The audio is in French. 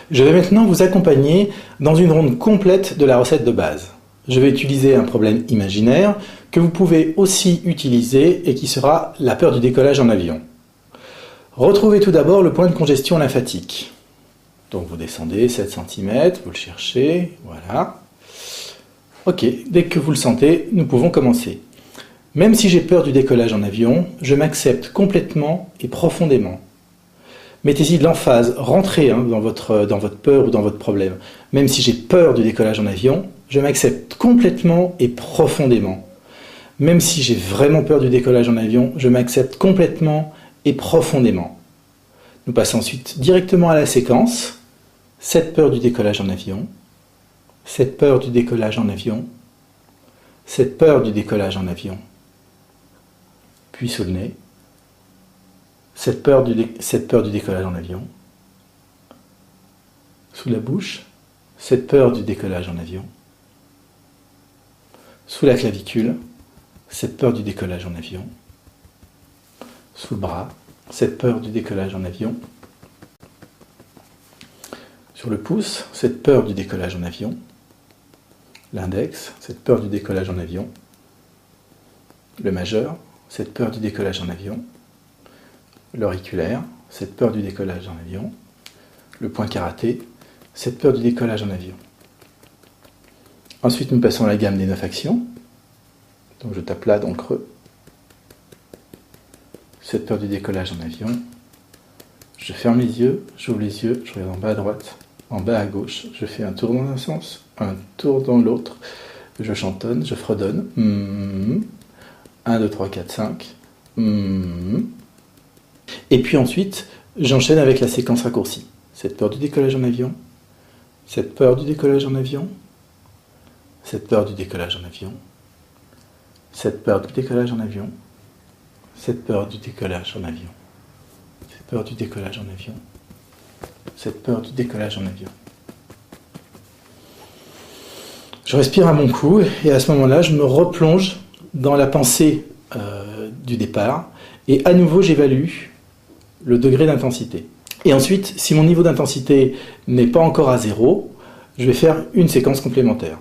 Je vais maintenant vous accompagner dans une ronde complète de la recette de base. Je vais utiliser un problème imaginaire que vous pouvez aussi utiliser et qui sera la peur du décollage en avion. Retrouvez tout d'abord le point de congestion lymphatique. Donc vous descendez 7 cm, vous le cherchez, voilà. Ok, dès que vous le sentez, nous pouvons commencer. Même si j'ai peur du décollage en avion, je m'accepte complètement et profondément. Mettez-y de l'emphase, rentrez dans votre peur ou dans votre problème. Même si j'ai peur du décollage en avion, je m'accepte complètement et profondément. Même si j'ai vraiment peur du décollage en avion, je m'accepte complètement et profondément. Nous passons ensuite directement à la séquence. Cette peur du décollage en avion, cette peur du décollage en avion, cette peur du décollage en avion, puis sous le nez, cette peur du décollage en avion, sous la bouche, cette peur du décollage en avion, sous la clavicule, cette peur du décollage en avion, sous le bras, cette peur du décollage en avion, sur le pouce, cette peur du décollage en avion, l'index, cette peur du décollage en avion, le majeur, cette peur du décollage en avion, l'auriculaire, cette peur du décollage en avion, le point karaté, cette peur du décollage en avion. Ensuite, nous passons à la gamme des 9 actions. Donc je tape là dans le creux. Cette peur du décollage en avion. Je ferme les yeux, j'ouvre les yeux, je regarde en bas à droite, en bas à gauche. Je fais un tour dans un sens, un tour dans l'autre. Je chantonne, je fredonne. 1, 2, 3, 4, 5. Et puis ensuite, j'enchaîne avec la séquence raccourcie. Cette peur du décollage en avion, cette peur du décollage en avion, cette peur du décollage en avion, cette peur du décollage en avion, cette peur du décollage en avion, cette peur du décollage en avion, cette peur du décollage en avion. Je respire à mon cou et à ce moment-là, je me replonge dans la pensée du départ et à nouveau, j'évalue le degré d'intensité. Et ensuite, si mon niveau d'intensité n'est pas encore à 0, je vais faire une séquence complémentaire.